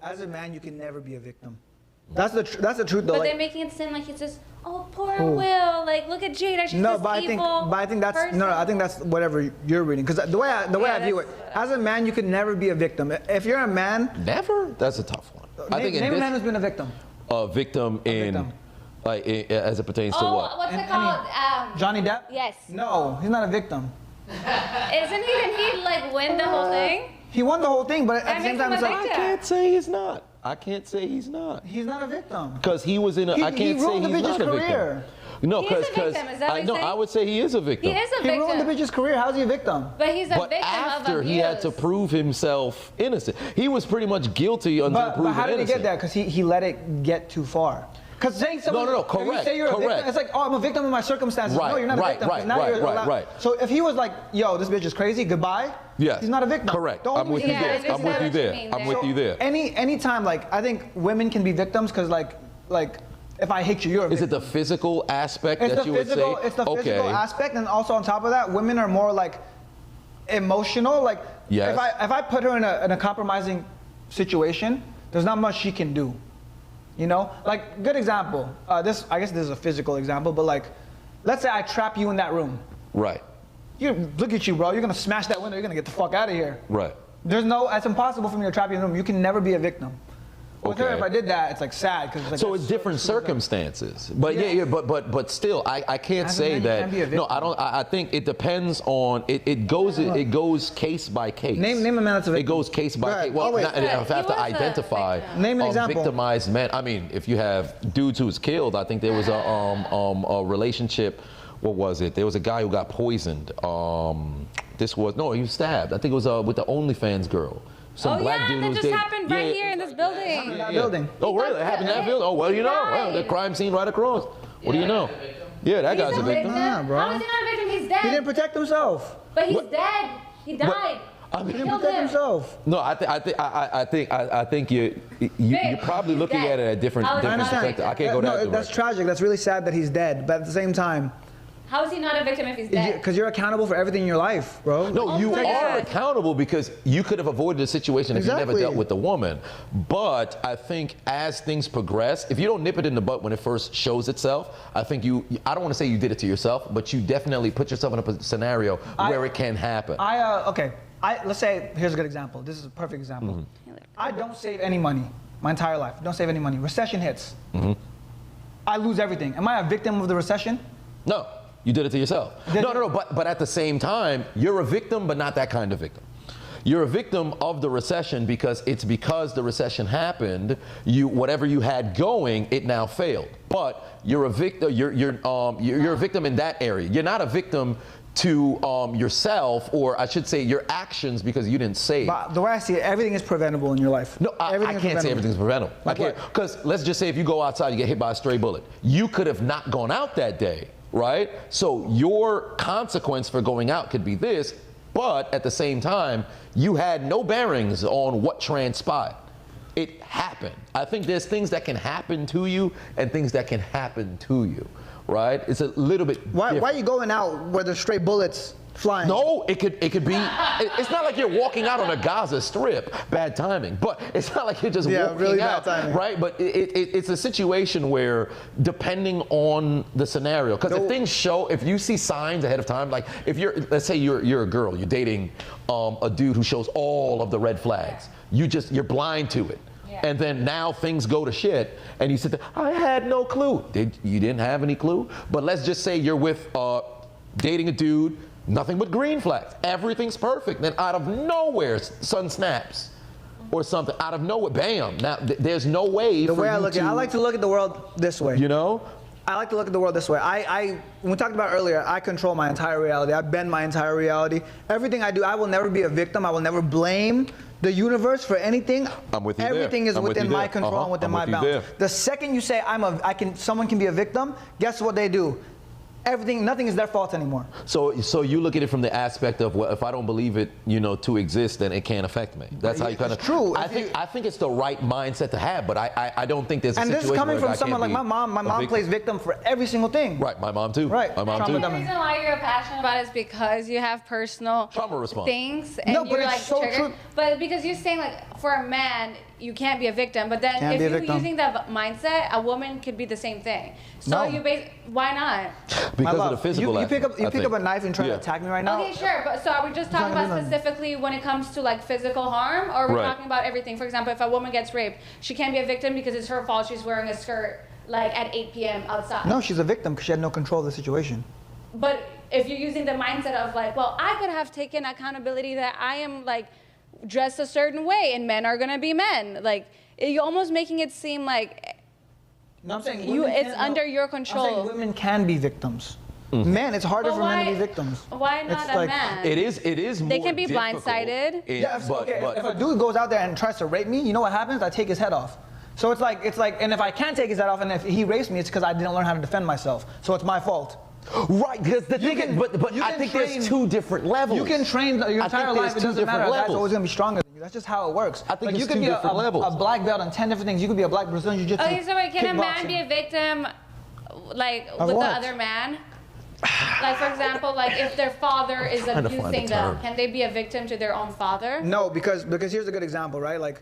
As a man, you can never be a victim. That's the truth, though. But like, they're making it seem like it's just, oh, poor Will. Like, look at Jada. She's no, this but evil I think that's person. no. I think that's whatever you're reading. Because the way I view it, as a man, you can never be a victim. If you're a man, Never? That's a tough one. I think name a man who's been a victim. A victim like as it pertains to what? What's it called? Johnny Depp? Yes. No, he's not a victim. Didn't he like win the whole thing? He won the whole thing, but at That the same makes time, him it's a like victim. I can't say he's not. I can't say he's not. he's not a victim. Because he was in a. I can't say ruined the he's bitch's not a victim. career. No, He is a because victim, is that what you're saying? I would say he is a victim. He is a He ruined the victim. bitch's career. How's he a victim? But he's a But victim after of abuse. he had to prove himself innocent, he was pretty much guilty until But proven how did he innocent. get there? Because he let it get too far. Because saying someone, No, if you correct, say you're a victim, correct. it's like, oh, I'm a victim of my circumstances. Right, No, you're not right, a victim. 'cause right, now right, you're right, allowed- right. So if he was like, yo, this bitch is crazy, goodbye. Yes. He's not a victim. Correct. The I'm only with you reason- Yeah, I there. I'm with you understand what you there. mean I'm there. with you there. Any time, like, I think women can be victims because, like, if I hate you, you're a victim. Is it the physical aspect It's that the you physical, would say? it's the physical aspect, and also on top of that, women are more like emotional. Like, Yes. if I put her in a compromising situation, there's not much she can do. You know, like, good example. I guess this is a physical example, but like, let's say I trap you in that room. Right. Look at you, bro. You're gonna smash that window. You're gonna get the fuck out of here. Right. It's impossible for me to trap you in the room. You can never be a victim. With her, Okay. if I did that, it's like sad because like, So that's it's different super bad. circumstances, but Yes. yeah, but still, I can't As a say man, you that. can't be a No, victim. I don't. I think it depends on it goes case by case. Name a man that's a victim. It goes case by Go ahead. case. Well, Oh, wait. not, I have He to was a identify victim. Name an example. victimized men. I mean, if you have dudes who's killed, I think there was a relationship. What was it? There was a guy who got poisoned. He was stabbed. I think it was with the OnlyFans girl. Some Oh black yeah, dude that was just dating- happened right Yeah. here in this building. In that building. Oh, really? It happened in that building? Oh, well, you know. Well, the crime scene right across. What do you know? Yeah, that guy's He's a victim. Nah, bro. How is he not a victim? He's dead. He didn't protect himself. But he's What? dead. He died. I mean- He didn't Killed protect him. himself. No, I think you're probably he's looking dead. at it at a different How is he not a perspective. victim? I can't go that No, direction. that's tragic. That's really sad that he's dead. But at the same time, How is he not a victim if he's dead? because you're accountable for everything in your life, bro. No, Oh you my are God. accountable because you could have avoided the situation if you never Exactly. dealt with the woman. But I think as things progress, if you don't nip it in the butt when it first shows itself, I think I don't want to say you did it to yourself, but you definitely put yourself in a scenario where it can happen. Let's say, here's a good example. This is a perfect example. Mm-hmm. I don't save any money my entire life. Don't save any money. Recession hits. I lose everything. Am I a victim of the recession? No, you did it to yourself. No, but at the same time, you're a victim, but not that kind of victim. You're a victim of the recession because the recession happened, whatever you had going, it now failed. But you're a victim, you're a victim in that area. You're not a victim to yourself, or I should say your actions, because you didn't save. But the way I see it, everything is preventable in your life. No, I Everything is can't say preventable. everything's preventable. Like what? Because let's just say if you go outside, you get hit by a stray bullet. You could have not gone out that day, right? So your consequence for going out could be this, but at the same time, you had no bearings on what transpired. It happened. I think there's things that can happen to you and things that can happen to you, right? It's a little bit Why different. are you going out where there's stray bullets flying? No, it could be. It's not like you're walking out on a Gaza Strip. Bad timing. But it's not like you're just walking really bad out, timing. right? But it's a situation where, depending on the scenario, because if things show, if you see signs ahead of time, like if let's say you're a girl, you're dating a dude who shows all of the red flags, you're blind to it. And then now things go to shit, and you sit there, I had no clue. You didn't have any clue? But let's just say you're with dating a dude, nothing but green flags. Everything's perfect. Then out of nowhere, sun snaps or something. Out of nowhere, bam. Now, there's no way The for way I you look at it, I like to look at the world this way. You know? I like to look at the world this way. When we talked about earlier, I control my entire reality. I bend my entire reality. Everything I do, I will never be a victim. I will never blame the universe for anything. I'm with you there. Everything is I'm with within you my there. control and within I'm my with you bounds. there. The second you say someone can be a victim, guess what they do? Nothing is their fault anymore. So you look at it from the aspect of, well, if I don't believe it, to exist, then it can't affect me. That's how you kind of. It's true. I think it's the right mindset to have, but I don't think there's a And situation this is coming where a from guy someone can't like be my mom. My a mom victim. plays victim for every single thing. Right, my mom too. Right. My mom Trauma too. dummy. The reason why you're passionate about it is because you have personal Trauma response. things, and No, but you're it's like so triggered. true. But because you're saying like for a man, you can't be a victim. But then if you're using that mindset, a woman could be the same thing. So why not? Because of the physical you pick up a knife and try to attack me right now. Okay, sure. But so are we just talking about specifically when it comes to like physical harm, or are we talking about everything? For example, if a woman gets raped, she can't be a victim because it's her fault. She's wearing a skirt like at 8 p.m. outside. No, she's a victim because she had no control of the situation. But if you're using the mindset of like, well, I could have taken accountability that I am like dressed a certain way and men are gonna be men, like you're almost making it seem like no, I'm saying it's under your control. I'm saying women can be victims. Men, it's harder for men to be victims. Why not a man? It is more They can be difficult. blindsided. If a dude goes out there and tries to rape me, you know what happens? I take his head off. So it's like, and if I can't take his head off, and if he rapes me, it's because I didn't learn how to defend myself. So it's my fault. Right, because the thing is, but I think there's two different levels. You can train your entire life. It doesn't matter. A guy's always gonna be stronger than you. That's just how it works. I think like, it's two different levels. A black belt in 10 different things. You could be a black Brazilian Jiu-Jitsu. Okay, so wait, can a man be a victim, like with the other man? Like for example, like if their father is abusing them, can they be a victim to their own father? No, because here's a good example, right? Like,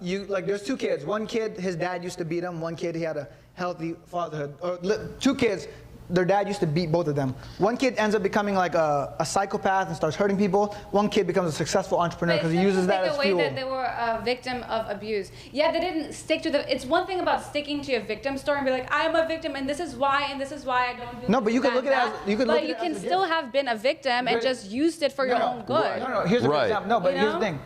there's two kids. One kid, his dad used to beat him. One kid, he had a healthy fatherhood. Or two kids, their dad used to beat both of them. One kid ends up becoming like a psychopath and starts hurting people. One kid becomes a successful entrepreneur because he uses that as fuel. That they were a victim of abuse. Yeah, they didn't stick to the. It's one thing about sticking to your victim story and be like, I'm a victim and this is why I don't do. No, but you can look at it as But you can still have been a victim and just used it for your own good. No, here's a good example. No, but here's the thing.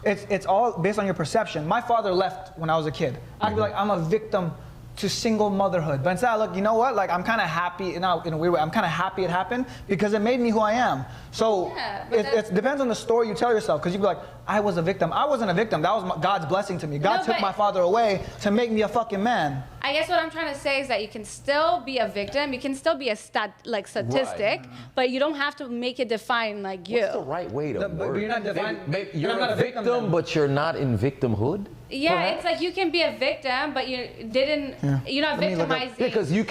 It's all based on your perception. My father left when I was a kid. I'd be like, I'm a victim to single motherhood. But instead I look, you know what? Like I'm kind of happy, in a weird way, I'm kind of happy it happened because it made me who I am. So it depends on the story you tell yourself, because you be like, I was a victim. I wasn't a victim. That was God's blessing to me. God took my father away to make me a fucking man. I guess what I'm trying to say is that you can still be a victim. You can still be a statistic, but you don't have to make it define like you. What's the right way to word but you're not defined. You're not a victim, but you're not in victimhood? Yeah, it's like you can be a victim, but you didn't. You're not victimizing. Yeah, because you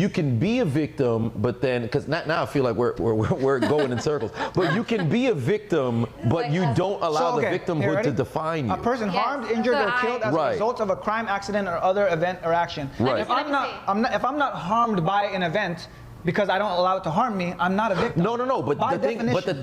can be a victim, but then because now I feel like we're going in circles. But you can be a victim, but you don't allow the victimhood to define you. A person harmed, injured, or killed as a result of a crime, accident, or other event or action. Right. If I'm not harmed by an event because I don't allow it to harm me, I'm not a victim. No. But the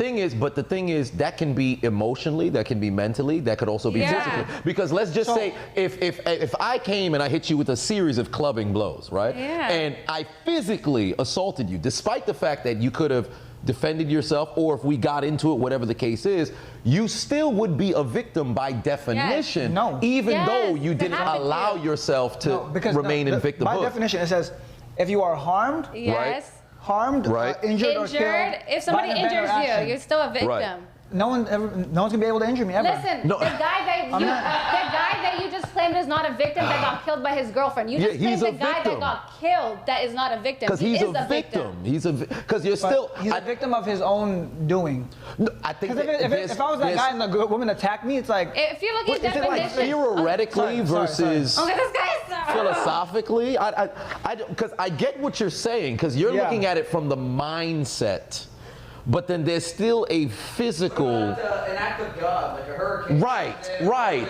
thing is, that can be emotionally, that can be mentally, that could also be physically. Because let's just say, if I came and I hit you with a series of clubbing blows, right? Yeah. And I physically assaulted you, despite the fact that you could have defended yourself, or if we got into it, whatever the case is, you still would be a victim by definition, even though you didn't allow yourself to remain in victimhood. By definition, it says, if you are harmed, harmed, injured, or killed. If somebody injures you, you're still a victim. Right. No one's gonna be able to injure me ever. Listen, the guy that you just claimed is not a victim that got killed by his girlfriend. You just claimed the guy that got killed that is not a victim. Because he's a victim. Because you're still. He's a victim of his own doing. No, I think. If I was that guy and the woman attacked me, it's like. If you look at definition. Is it like theoretically versus Okay, this guy's philosophically? Because I get what you're saying. Because you're looking at it from the mindset. But then there's still a physical. An act of God, like a hurricane. Right.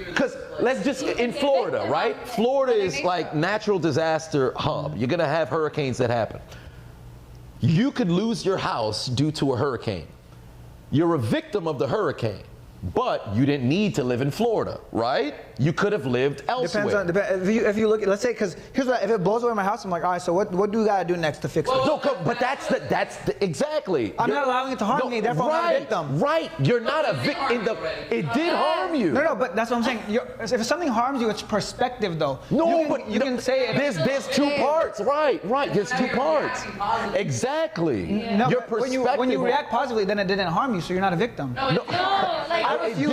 Because let's just in Florida, right? Florida is like natural disaster hub. You're gonna have hurricanes that happen. You could lose your house due to a hurricane. You're a victim of the hurricane. But you didn't need to live in Florida, right? You could have lived elsewhere. If you look, let's say, because here's what, if it blows away my house, I'm like, all right, so what do we gotta do next to fix it? No, but that's exactly. I'm not allowing it to harm me, therefore I'm not a victim. Right, you're not a victim. It did harm you. No, but that's what I'm saying. If something harms you, it's perspective, though. You can say there's two parts. Right. There's two parts. Exactly. No, your perspective. when you react positively, then it didn't harm you, so you're not a victim. You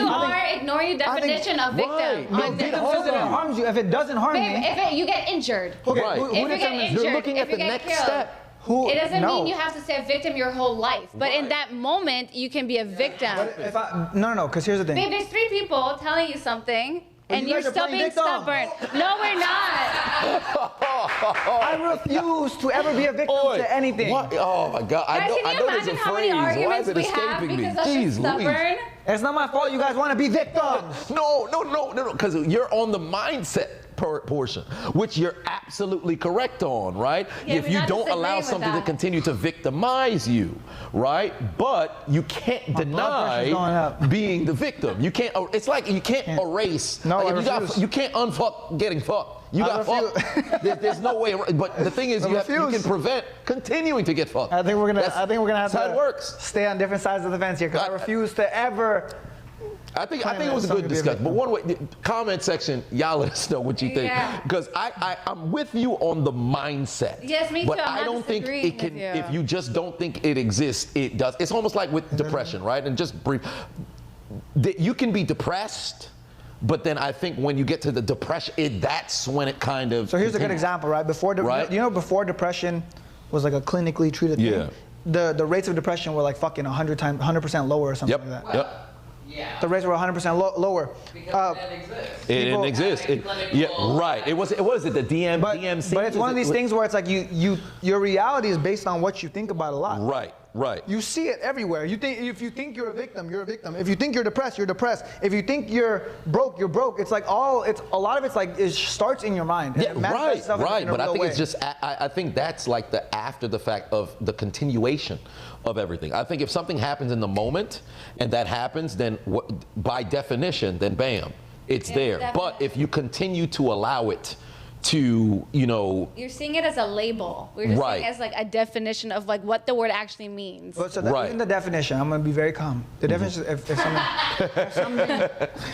are ignoring the definition of victim. It harms you. If it doesn't harm me, if you get injured. Okay, if you get injured, you're looking at the next step. It doesn't mean you have to stay a victim your whole life. But in that moment, you can be a victim. No, because here's the thing. Babe, there's three people telling you something, And you you're guys are still playing being victim. stubborn. No, we're not. I refuse to ever be a victim to anything. What? Oh my God! Guys, I can know you there's a imagine how many phrase. Why arguments is it we have escaping me? because of being Jeez, Louise. stubborn? It's not my fault you guys want to be victims. No, because you're on the mindset portion, which you're absolutely correct on, right? Yeah, if we're you not don't allow disagreeing with something to that. continue to victimize you, right? But you can't blood pressure's going deny up. being the victim. You can't. It's like you can't erase. No, like I if you refuse. you can't unfuck getting fucked. You I got refuse. fucked. There's no way. But the thing is, you can refuse. prevent continuing to get fucked. I think we're gonna That's have how to it works. stay on different sides of the fence here because I refuse to ever. I think Claim it that was a something good to be a discussion. But victim. one way, comment section, y'all let us know what you think. Yeah. Because I'm with you on the mindset. Yes, me but too. I'm I not don't think disagreeing it can. with you. If you just don't think it exists, it does. It's almost like with depression, right? And just brief, you can be depressed, but then I think when you get to the depression, that's when it kind of. So here's a good continues. example, right? Before, Right. you know, before depression was like a clinically treated Yeah. thing. The rates of depression were like fucking 100% lower or something Yep. like that. Yep. Yeah. The rates were 100% lower. Because it didn't exist. It didn't exist. Yeah, right. It was. What was it? The DMC. But it's one of these things where it's like your reality is based on what you think about a lot. Right. Right. You see it everywhere. If you think you're a victim, you're a victim. If you think you're depressed, you're depressed. If you think you're broke, you're broke. It's like a lot of it's like it starts in your mind. Yeah, It manifests itself right. in a But I real think way. it's just, I think that's like the after the fact of the continuation of everything. I think if something happens in the moment and that happens, then by definition, then bam, it's Yeah, there. definitely. But if you continue to allow it to, You're seeing it as a label. We're just Right. seeing it as like a definition of like what the word actually means. But so Right. even the definition, I'm gonna be very calm. The definition,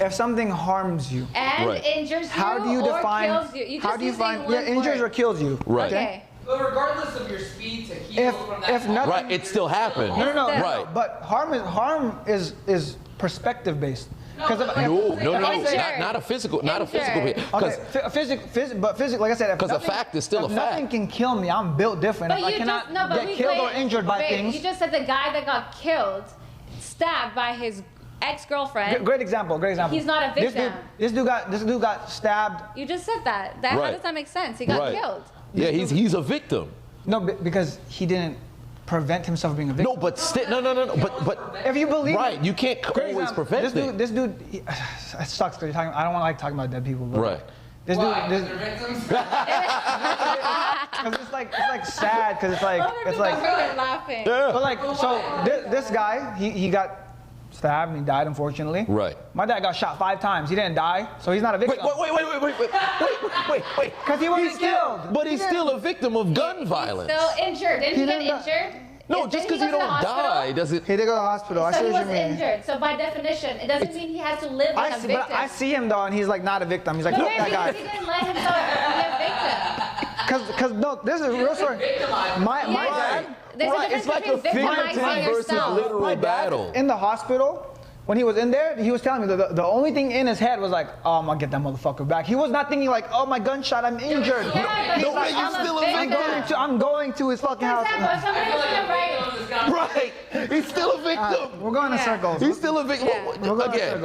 if something harms you, And Right. injures you how do you or define? kills you. You how just do you using find? one Yeah, injures word. or kills you. Right. Okay. But regardless of your speed to heal from that if moment, nothing- right, it still happened. No. Right. But harm is perspective based. Because No. Injured. Not a physical, not a physical. Injured. Because physical, like I said, Because a fact is still a if fact. nothing can kill me, I'm built different. But If I you cannot just no, but get we killed or injured by wait, things. You just said the guy that got killed, stabbed by his ex-girlfriend. Great example. He's not a victim. This dude got stabbed. You just said that. How Right. does that make sense? He got Right. killed. Yeah, he's a victim. No, because he didn't prevent himself from being a victim. No, but still, no. But If you believe right, you can't Great always example. prevent things. This dude, it sucks because I don't want to like talking about dead people. But Right. This why? dude, Because they're victims? because it's like sad because it's like We're laughing. but like so this guy he got stabbed and he died unfortunately. Right. My dad got shot 5 times. He didn't die, so he's not a victim. Wait. Because he wasn't killed. But he's still a victim of gun violence. Still injured. Didn't he get didn't die. injured? No, Didn't just he because go you to the don't hospital? die doesn't. He did go to the hospital. I So see he what was you mean. injured. So by definition, it doesn't mean he has to live like a victim. But I see him though, and he's like not a victim. He's like, But fuck that maybe guy. he didn't let himself be a victim. Because no, this is a real story. My Yes. dad. There's a Right, difference it's like a between victimizing figurative versus yourself. literal My dad, battle. in the hospital, when he was in there, he was telling me that the only thing in his head was like, oh, I'm gonna get that motherfucker back. He was not thinking like, oh, my gunshot, I'm injured. Yeah, No, but wait, you're I'm still a victim. I'm going to his fucking For house. example, if somebody's in the right. Right. He's still a victim. We're going in Yeah. circles. He's still a victim. Yeah. We're going in Again, circles.